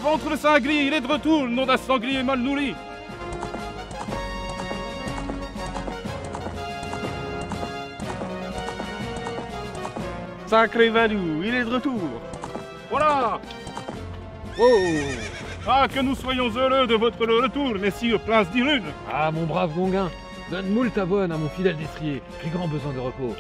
Ventre de sanglier, il est de retour, nom d'un sanglier mal nourri. Sacré Valou, il est de retour. Voilà. Oh. Ah, que nous soyons heureux de votre retour, messire Prince d'Irune. Ah, mon brave Gonguin, donne moult ta bonne à mon fidèle destrier, qui a grand besoin de repos.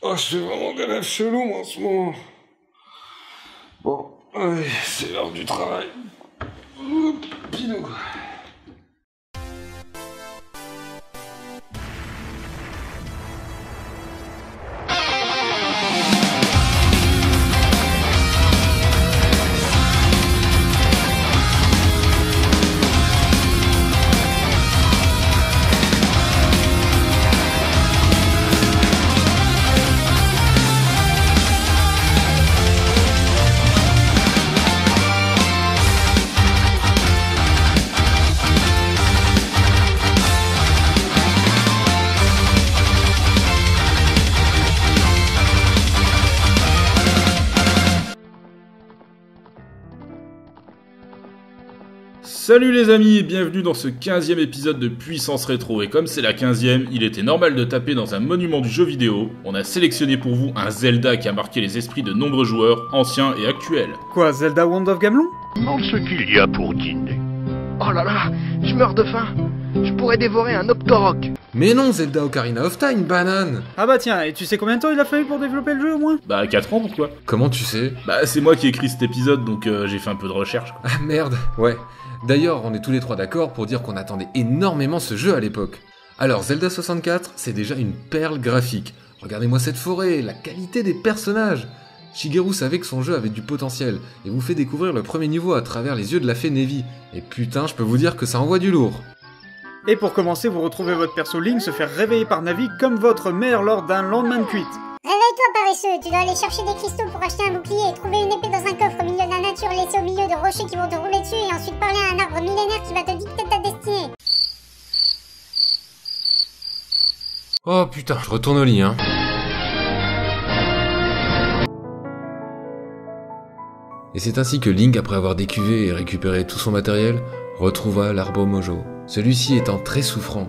Oh, je fais vraiment des rêves chelous moi, en ce moment. Bon, allez, c'est l'heure du travail. Pilou. Salut les amis et bienvenue dans ce 15e épisode de Puissance Rétro. Et comme c'est la 15e, il était normal de taper dans un monument du jeu vidéo. On a sélectionné pour vous un Zelda qui a marqué les esprits de nombreux joueurs, anciens et actuels. Quoi, Zelda Wand of Gamelon? Demande ce qu'il y a pour dîner. Oh là là, je meurs de faim. Je pourrais dévorer un Octorok. Mais non, Zelda Ocarina of Time, banane. Ah bah tiens, et tu sais combien de temps il a fallu pour développer le jeu au moins? Bah 4 ans pourquoi? Comment tu sais? Bah c'est moi qui ai écrit cet épisode donc j'ai fait un peu de recherche quoi. Ah merde, ouais. D'ailleurs, on est tous les trois d'accord pour dire qu'on attendait énormément ce jeu à l'époque. Alors, Zelda 64, c'est déjà une perle graphique. Regardez-moi cette forêt, la qualité des personnages. Shigeru savait que son jeu avait du potentiel, et vous fait découvrir le premier niveau à travers les yeux de la fée Nevi. Et putain, je peux vous dire que ça envoie du lourd. Et pour commencer, vous retrouvez votre perso Link se faire réveiller par Navi comme votre mère lors d'un lendemain de cuite. Réveille-toi paresseux, tu dois aller chercher des cristaux pour acheter un bouclier et trouver une épée dans un coffre au milieu de la nature laissée au milieu de rochers qui vont te rouler dessus et ensuite parler à un arbre millénaire qui va te dicter ta destinée. Oh putain, je retourne au lit, hein. Et c'est ainsi que Link, après avoir décuvé et récupéré tout son matériel, retrouva l'arbre Mojo. Celui-ci étant très souffrant,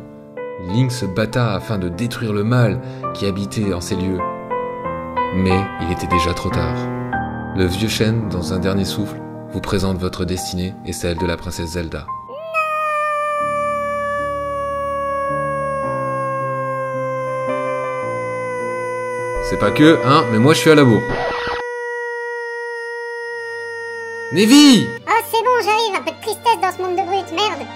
Link se batta afin de détruire le mal qui habitait en ces lieux. Mais il était déjà trop tard. Le vieux chêne, dans un dernier souffle, vous présente votre destinée et celle de la princesse Zelda. C'est pas que, hein, mais moi je suis à la bourre. Nevi! Oh c'est bon, j'arrive, un peu de tristesse dans ce monde de brutes, merde.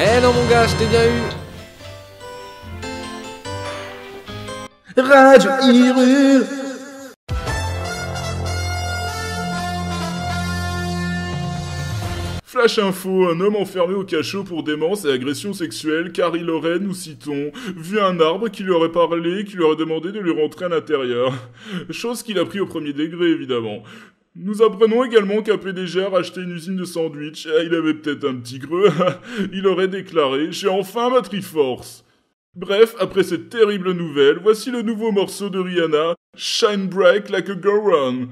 Eh non mon gars, je t'ai bien eu. Radio Hyrule. Flash info, un homme enfermé au cachot pour démence et agression sexuelle car il aurait, nous citons, vu un arbre qui lui aurait parlé et qui lui aurait demandé de lui rentrer à l'intérieur. Chose qu'il a pris au premier degré évidemment. Nous apprenons également qu'un PDG a racheté une usine de sandwich, et il avait peut-être un petit creux, il aurait déclaré « J'ai enfin ma Triforce ». Bref, après cette terrible nouvelle, voici le nouveau morceau de Rihanna, Shine Bright Like a Goron.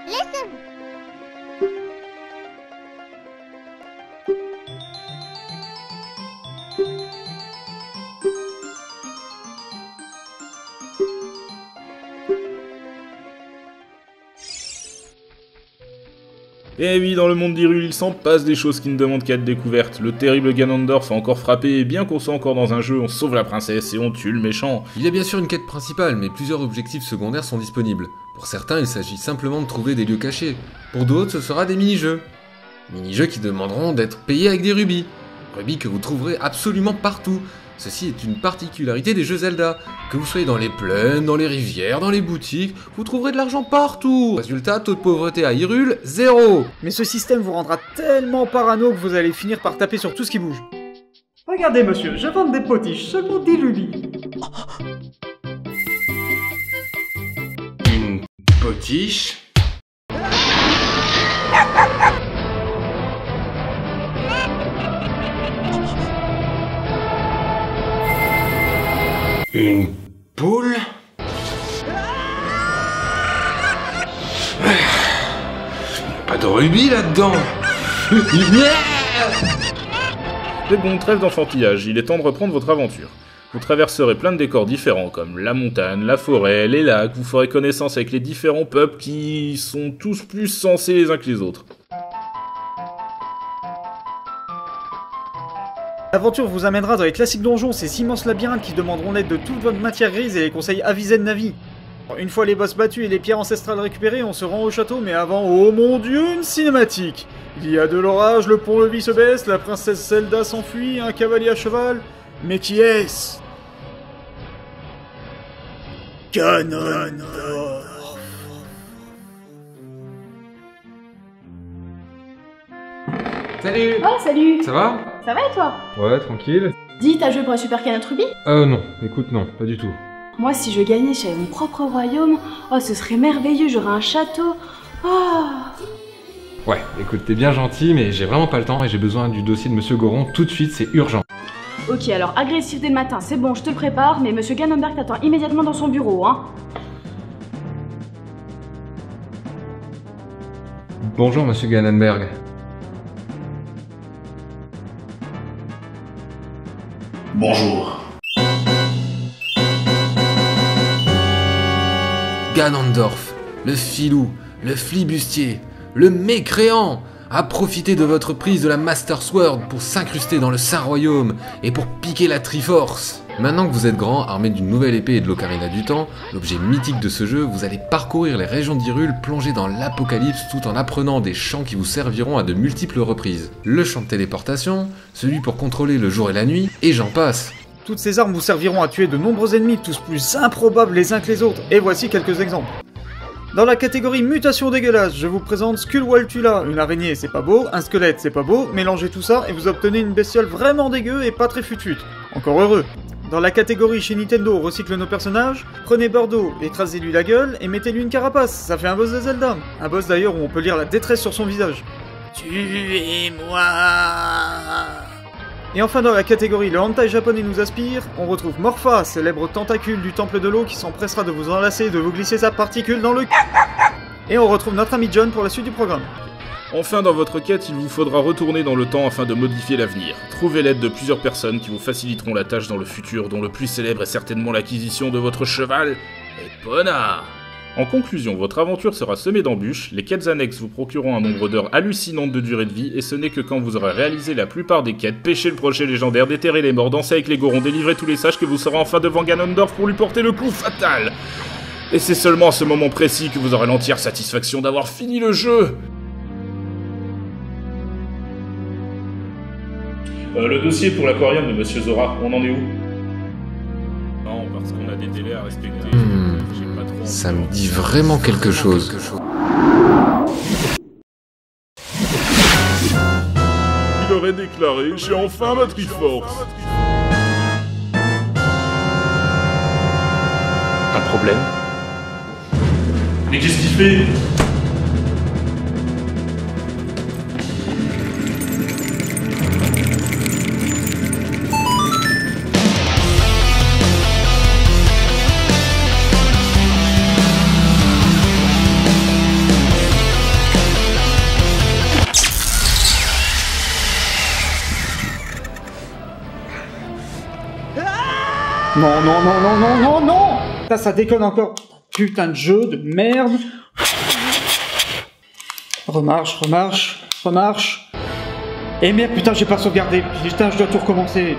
Listen. Et oui, dans le monde d'Hyrule, il s'en passe des choses qui ne demandent qu'à être découvertes. Le terrible Ganondorf a encore frappé, et bien qu'on soit encore dans un jeu, on sauve la princesse et on tue le méchant. Il y a bien sûr une quête principale, mais plusieurs objectifs secondaires sont disponibles. Pour certains, il s'agit simplement de trouver des lieux cachés. Pour d'autres, ce sera des mini-jeux. Mini-jeux qui demanderont d'être payés avec des rubis. Rubis que vous trouverez absolument partout. Ceci est une particularité des jeux Zelda. Que vous soyez dans les plaines, dans les rivières, dans les boutiques, vous trouverez de l'argent partout. Résultat, taux de pauvreté à Hyrule, 0. Mais ce système vous rendra tellement parano que vous allez finir par taper sur tout ce qui bouge. Regardez monsieur, je vends des potiches, seulement 10 rubis. Une potiche? Une poule? Pas de rubis là-dedans. Mais bon, trêve d'enfantillage, il est temps de reprendre votre aventure. Vous traverserez plein de décors différents comme la montagne, la forêt, les lacs, vous ferez connaissance avec les différents peuples qui sont tous plus sensés les uns que les autres. L'aventure vous amènera dans les classiques donjons, ces immenses labyrinthes qui demanderont l'aide de toute votre matière grise et les conseils avisés de Navi. Une fois les boss battus et les pierres ancestrales récupérées, on se rend au château, mais avant, oh mon dieu, une cinématique! Il y a de l'orage, le pont-levis se baisse, la princesse Zelda s'enfuit, un cavalier à cheval... Mais qui est-ce? Ganondorf. Salut! Oh, salut! Ça va? Ça va et toi? Ouais, tranquille. Dis, t'as joué pour la Super Canette Ruby? Non, écoute, non, pas du tout. Moi, si je gagnais, j'avais mon propre royaume. Oh, ce serait merveilleux, j'aurais un château. Oh! Ouais, écoute, t'es bien gentil, mais j'ai vraiment pas le temps et j'ai besoin du dossier de Monsieur Goron tout de suite, c'est urgent. Ok, alors agressif dès le matin, c'est bon, je te le prépare, mais Monsieur Ganondorf t'attend immédiatement dans son bureau, hein. Bonjour, Monsieur Ganonberg. Bonjour. Ganondorf, le filou, le flibustier, le mécréant, a profité de votre prise de la Master Sword pour s'incruster dans le Saint-Royaume et pour piquer la Triforce. Maintenant que vous êtes grand, armé d'une nouvelle épée et de l'Ocarina du Temps, l'objet mythique de ce jeu, vous allez parcourir les régions d'Hyrule plongées dans l'apocalypse tout en apprenant des chants qui vous serviront à de multiples reprises. Le chant de téléportation, celui pour contrôler le jour et la nuit, et j'en passe. Toutes ces armes vous serviront à tuer de nombreux ennemis, tous plus improbables les uns que les autres, et voici quelques exemples. Dans la catégorie mutation dégueulasse, je vous présente Skullwaltula, une araignée c'est pas beau, un squelette c'est pas beau, mélangez tout ça et vous obtenez une bestiole vraiment dégueu et pas très futute. Encore heureux. Dans la catégorie chez Nintendo, recycle nos personnages, prenez Bordeaux, écrasez-lui la gueule et mettez-lui une carapace, ça fait un boss de Zelda. Un boss d'ailleurs où on peut lire la détresse sur son visage. Tuez-moi. Et enfin dans la catégorie le hentai japonais nous aspire, on retrouve Morpha, célèbre tentacule du temple de l'eau qui s'empressera de vous enlacer et de vous glisser sa particule dans le Et on retrouve notre ami John pour la suite du programme. Enfin, dans votre quête, il vous faudra retourner dans le temps afin de modifier l'avenir. Trouvez l'aide de plusieurs personnes qui vous faciliteront la tâche dans le futur, dont le plus célèbre est certainement l'acquisition de votre cheval, Epona. En conclusion, votre aventure sera semée d'embûches, les quêtes annexes vous procureront un nombre d'heures hallucinantes de durée de vie, et ce n'est que quand vous aurez réalisé la plupart des quêtes, pêcher le brochet légendaire, déterrer les morts, danser avec les gorons, délivrer tous les sages, que vous serez enfin devant Ganondorf pour lui porter le coup fatal. Et c'est seulement à ce moment précis que vous aurez l'entière satisfaction d'avoir fini le jeu. Le dossier pour l'aquarium de Monsieur Zora, on en est où? Non, parce qu'on a des délais à respecter. Ça me dit vraiment quelque chose. Il aurait déclaré « J'ai enfin ma Triforce ». Un problème? Mais qu'est-ce qu'il fait? Non, non, non, non, non, non, non! Ça déconne encore. Putain de jeu de merde. Remarche, remarche, remarche. Et merde, putain, j'ai pas sauvegardé. Putain, je dois tout recommencer.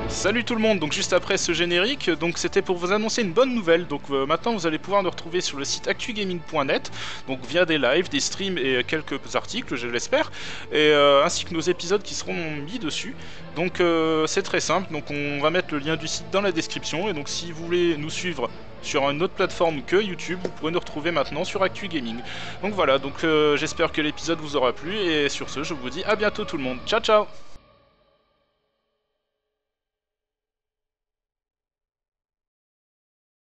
Salut tout le monde, donc juste après ce générique, donc c'était pour vous annoncer une bonne nouvelle. Donc maintenant vous allez pouvoir nous retrouver sur le site actugaming.net, donc via des lives, des streams et quelques articles, je l'espère, et ainsi que nos épisodes qui seront mis dessus. Donc c'est très simple, donc on va mettre le lien du site dans la description, et donc si vous voulez nous suivre sur une autre plateforme que YouTube, vous pourrez nous retrouver maintenant sur Actu Gaming. Donc voilà, donc j'espère que l'épisode vous aura plu, et sur ce je vous dis à bientôt tout le monde, ciao ciao.